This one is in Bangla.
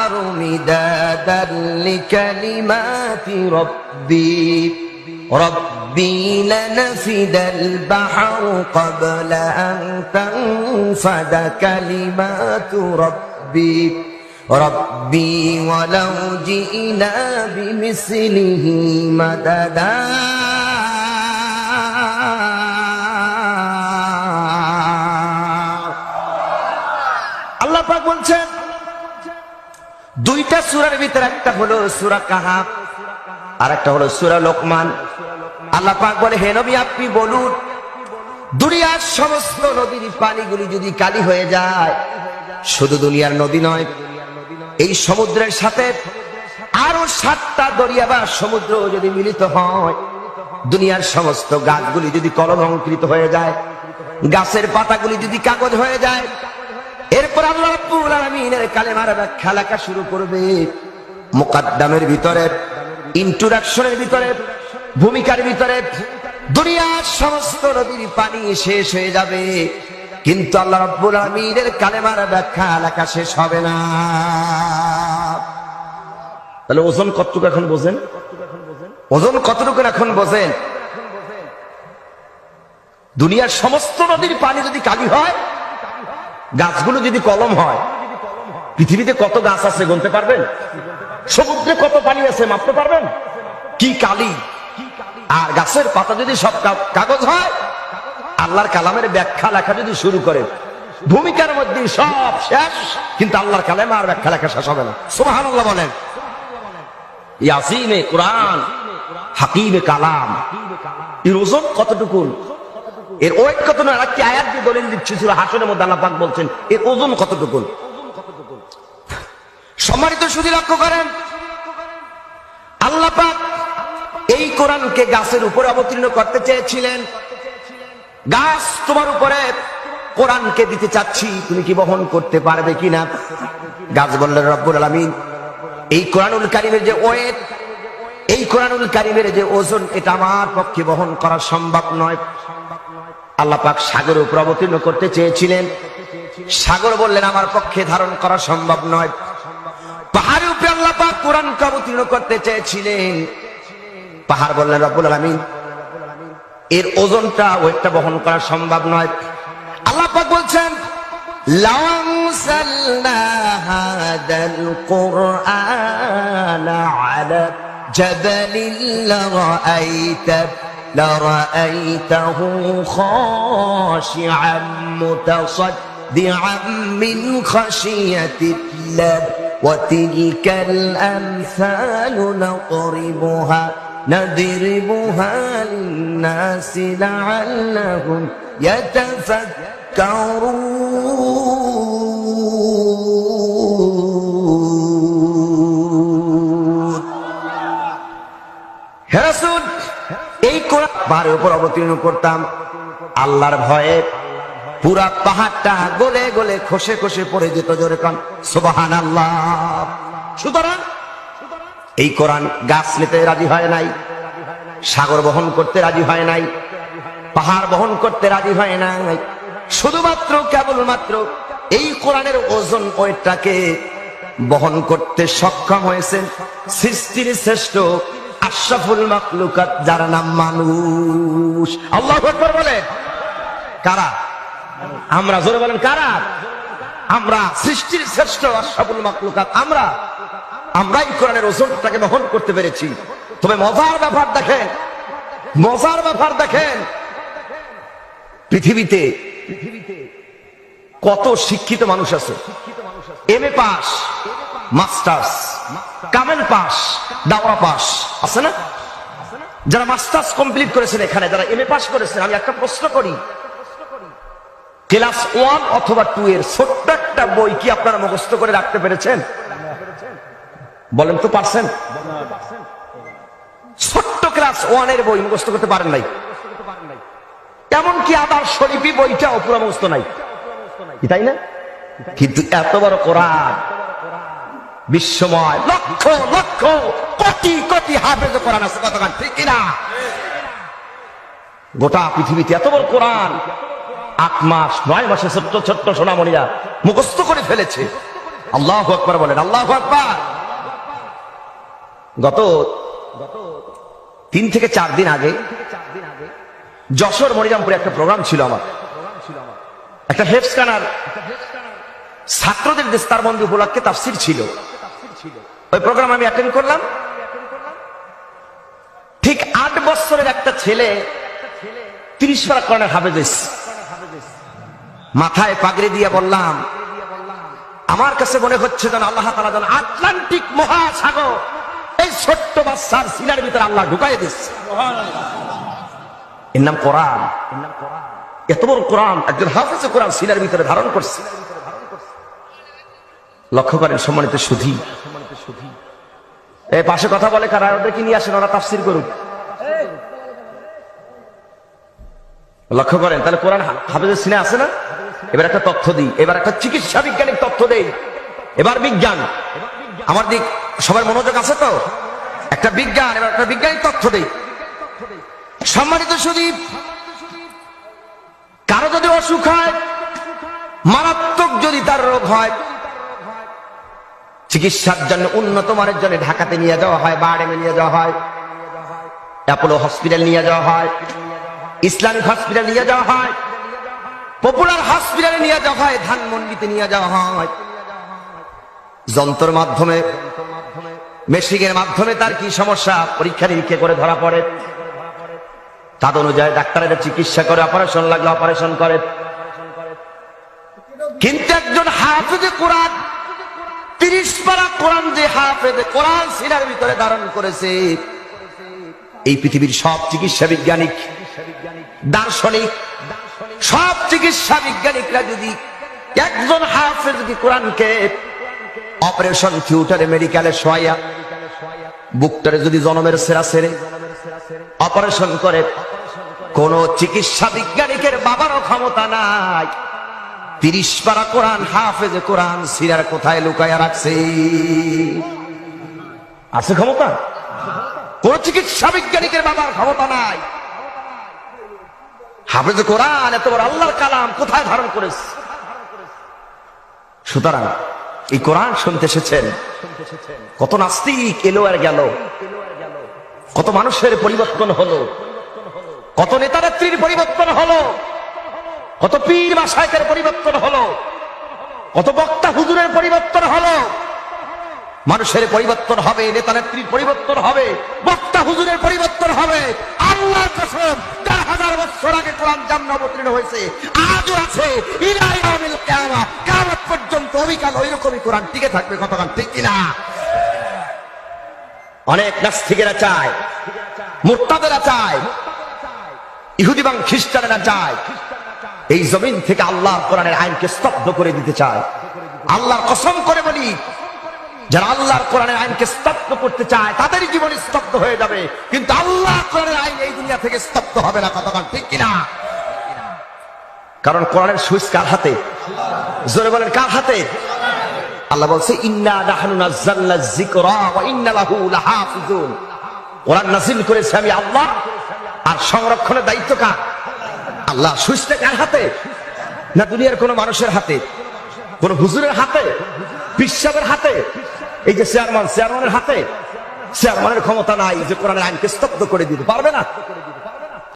البحر مدادا لكلمات ربي لنفد البحر قبل أن تنفد كلمات ربي ولو جئنا بمثله مددا আল্লাহ পাক বলছেন দুইটা সূরার ভিতরে একটা হলো সূরা কাহাফ আর একটা হলো সূরা লোকমান। আল্লাহ পাক বলে, হে নবী আপনি বলুন, দুনিয়ার সমস্ত নদীর পানিগুলি যদি কালি হয়ে যায়, শুধু দুনিয়ার নদী নয়, এই সমুদ্রের সাথে আরো 7টা দরিয়া বা সমুদ্র যদি মিলিত হয়, দুনিয়ার সমস্ত গাছগুলি যদি কলম অঙ্কিত হয়ে যায়, গাছের পাতাগুলি যদি কাগজ হয়ে যায়, এরপর আল্লাহ রাব্বুল আলামিনের কালেমার ব্যাখ্যা লেখা শুরু করবে। মুকাদ্দামের ভিতরে, ইন্ট্রোডাকশনের ভিতরে, ভূমিকার ভিতরে দুনিয়ার সমস্ত নদীর পানি শেষ হয়ে যাবে, কিন্তু আল্লাহ রাব্বুল আলামিনের কালেমার ব্যাখ্যা লেখা শেষ হবে না। তাহলে ওজন কতটুকু এখন বোঝেন? ওজন কতটুকু এখন বোঝেন? দুনিয়ার সমস্ত নদীর পানি যদি কালি হয়, গাছগুলো যদি কলম হয়, পৃথিবীতে কত গাছ আছে গুনতে পারবেন? সমুদ্রে কত পানি আছে মাপতে পারবেন? কি কালি! আর গাছের পাতা যদি সব কাগজ হয়, আল্লাহর কালামের ব্যাখ্যা লেখা যদি শুরু করে, ভূমিকার মধ্যে সব শেষ, কিন্তু আল্লাহর কালামে আর ব্যাখ্যা লেখা শেষ হবে না। সুবহানাল্লাহ বলেন। ইয়াসিনে কুরআন, হাকিমে কালাম, এর ওজন কতটুকু, এর ওয়েট কত? না একটি আয়াত দিয়ে দলিল দিচ্ছি, সূরা হাশরের মধ্যে আল্লাহ পাক বলছেন এর ওজন কতটুকু। সম্মানিত সুধী লক্ষ্য করেন, আল্লাহ পাক এই কোরআনকে গাছের উপরে অবতীর্ণ করতে চেয়েছিলেন। গাছ, তোমার উপরে কোরআনকে দিতে চাচ্ছি, তুমি কি বহন করতে পারবে কিনা? গাছ বললেন, রব্বুল আলামিন এই কোরআনুল কারীমের যে ওয়েট, এই কোরআনুল কারীমের যে ওজন, এটা আমার পক্ষে বহন করা সম্ভব নয়। আল্লাহ পাক সাগরের উপর অবতীর্ণ করতে চেয়েছিলেন, সাগর বললেন আমার পক্ষে ধারণ করা সম্ভব নয়। পাহাড়ের উপরে আল্লাহ পাক কোরআনকে অবতীর্ণ করতে চেয়েছিলেন, পাহাড় বললেন রব্বুল আলামিন এর ওজনটা, ওয়েটটা বহন করা সম্ভব নয়। আল্লাহ পাক বলছেন, লাউ আনসালনা হাদাল কুরআনা আলা জাবালিন লারাআইতাহু খাশিআম মুতাসাদ্দিআম মিন খাশিয়াতিল্লাহ ওয়া তিলকাল আমসালু نضربها للناس لعلهم يتفكرون। হে রাসূল, এই কোরআন পাহাড়ের উপর অবতীর্ণ করতাম, আল্লাহর ভয়ে পুরা পাহাড়টা গলে গলে খসে খসে পড়ে যেত। জোরে কান সুবহানাল্লাহ। সুতরাং এই কোরআন গাছ নিতে রাজি হয় নাই, সাগর বহন করতে রাজি হয় নাই, পাহাড় বহন করতে রাজি হয় নাই। শুধুমাত্র কেবলমাত্র এই কোরআনের ওজন, ওইটাকে বহন করতে সক্ষম হয়েছেন সৃষ্টির শ্রেষ্ঠ আশরাফুল মাখলুকাত, যার নাম মানুষ। আল্লাহু আকবার বলেন। কারা? আমরা। জোরে বলেন কারা? আমরা। সৃষ্টির শ্রেষ্ঠ আশরাফুল মাখলুকাত আমরাই কোরআনের ওজনটাকে বহন করতে পেরেছি। তবে মজার ব্যাপার দেখেন, মজার ব্যাপার দেখেন, পৃথিবীতে কত শিক্ষিত মানুষ আছে, এমএ পাস, মাস্টার্স, কামেল পাস, দাওরা পাস আছে না? যারা মাস্টার্স কমপ্লিট করেছেন, এখানে যারা এমএ পাস করেছেন, আমি একটা প্রশ্ন করি, ক্লাস 1 অথবা 2 এর ছোট্ট একটা বই কি আপনারা মুখস্থ করে রাখতে পেরেছেন? বলেন তো পারছেন? ছোট্ট ক্লাস 1 এর বই মুখস্থ করতে পারেন নাই। এমনকি আবার শরীফি বইটাও পুরো মুখস্থ নাই, তাই না? কিন্তু এত বড় কোরআন, বিশ্বময় লক্ষ লক্ষ কোটি কোটি হাফেজ কোরআন আছে, কতক্ষণ ঠিক কিনা? গোটা পৃথিবীতে এত বড় কোরআন 8 মাস 9 মাসে ছোট্ট ছোট্ট সোনামণিরা মুখস্থ করে ফেলেছে। আল্লাহু আকবার বলেন, আল্লাহু আকবার। গত 3 থেকে 4 দিন আগে যশোর মনিরামপুরে একটা প্রোগ্রাম ছিল আমার। একটা হেফজখানার ছাত্রদের দেস্তারবন্দি উপলক্ষে তাফসীর ছিল। ওই প্রোগ্রাম আমি অ্যাটেন্ড করলাম। ঠিক 8 বছরের একটা ছেলে 30 পারা কোরআনের হাফেজ হয়েছে। মাথায় পাগড়ি দিয়ে বললাম, আমার কাছে মনে হচ্ছে যেন আল্লাহ তাআলা যেন আটলান্টিক মহাসাগর এই ছোট্ট বাচ্চার সিনার ভিতরে আল্লাহ ঢুকাই দিচ্ছে। এর নাম কোরআন। এত বড় কোরআন একজন হাফেজে কোরআন সিনার ভিতরে ধারণ করছে। লক্ষ্য করেন সম্মানিত সুধী, এই পাশে কথা বলে কারা, ওদেরকে নিয়ে আসেন, ওরা তাফসীর করুক। লক্ষ্য করেন, তাহলে কোরআন হাফেজের সিনে আছে না? এবার একটা তথ্য দিই, এবার একটা চিকিৎসা বিজ্ঞানিক তথ্য দেই। এবার বিজ্ঞান, আমার দিক সবার মনোযোগ আছে তো? একটা বিজ্ঞান, এবার একটা বিজ্ঞানিক তথ্য দেই। সম্মানিত সুধী, কারো যদি অসুখ হয়, মারাত্মক যদি তার রোগ হয়, চিকিৎসার জন্য উন্নত মানের জন্য ঢাকাতে নিয়ে যাওয়া হয়, বারডেমে নিয়ে যাওয়া হয়, অ্যাপোলো হসপিটাল নিয়ে যাওয়া হয়, ইসলামিক হসপিটাল নিয়ে যাওয়া হয়, পপুলার হসপিটালে নিয়ে যাওয়া হয়, ধানমন্ডিতে নিয়ে যাওয়া হয়। যন্ত্রের মাধ্যমে, মেশিনের মাধ্যমে তার কি সমস্যা পরীক্ষা নিরীক্ষা করে ধরা পড়ে। তাদ অনুযায়ী ডাক্তারেরা চিকিৎসা করে, অপারেশন লাগলে অপারেশন করে। কিন্তু একজন হাফেজে কোরআন 30 পারা কোরআন যে হাফেজে কোরআন সিনার ভিতরে ধারণ করেছে, এই পৃথিবীর সব চিকিৎসা বিজ্ঞানিক, দার্শনিক, সব চিকিৎসা বিজ্ঞানিকরা যদি একজন হাফেজ কোরআনকে অপারেশন থিয়েটারে মেডিকেলে শোয়া, বুকটারে যদি জনমের সেরা সেরে অপারেশন করে, কোন চিকিৎসা বিজ্ঞানিকের বাবারও ক্ষমতা নাই 30 পারা কোরআন হাফেজে কোরআন সিরার কোথায় লুকায়া রাখছে। আছে ক্ষমতা? কোন চিকিৎসা বিজ্ঞানিকের বাবার ক্ষমতা নাই। হাফেজে কোরআন এত বড় আল্লাহর কালাম কোথায় ধারণ করেছে? সুতরাং এই কোরআন শুনতে এসেছেন, কত নাস্তিক এলো আর গেল, কত মানুষের পরিবর্তন হলো, কত নেতা নেত্রীর পরিবর্তন হলো, কত পীর মাশায়েখের পরিবর্তন হলো, কত বক্তা হুজুরের পরিবর্তন হলো। মানুষের পরিবর্তন হবে, নেতা নেত্রীর পরিবর্তন হবে, বক্তা হুজুরের পরিবর্তন হবে। আল্লাহর কসম 4000 বছর আগে কোরআন জান্নাতে অবতীর্ণ হয়েছে, আজও আছে, ইলা ইয়াউমিল কিয়ামা, কিয়ামত পর্যন্ত অবিকাল ওইরকমই কোরআন টিকে থাকবে। কতক্ষণ ঠিক কিনা? অনেক নাস্তিকেরা চায়, মুরতাদেরা চায়, ইহুদি এবং খ্রিস্টানেরা চায় এই জমিন থেকে আল্লাহর কোরআনের আইনকে স্তব্ধ করে দিতে চায়। আল্লাহর কসম করে বলি, যারা আল্লাহর কোরআনের আইনকে স্তব্ধ করতে চায় তাদের জীবন স্তব্ধ হয়ে যাবে, কিন্তু আল্লাহর কোরআনের আইন এই দুনিয়া থেকে স্তব্ধ হবে না। কতক্ষণ ঠিক কিনা? কারণ কোরআনের সুইচ কার হাতে? জোরে বলেন, কার হাতে? আল্লাহ বলছে, ইন্না নাহনু নাযালনা যিকরা ওয়া ইন্না লাহু লাহাফিজুন। কোরআন নাযিল করেছে আমি আল্লাহ, আর সংরক্ষণের দায়িত্ব কার? আল্লাহ। সুইচটা কার হাতে? না দুনিয়ার কোন মানুষের হাতে, কোন হুজুরের হাতে, পিসাবের হাতে, এই যে চেয়ারম্যানের হাতে? চেয়ারম্যানের ক্ষমতা নাই যে কোরআনের আইনকে স্তব্ধ করে দিতে পারবে না।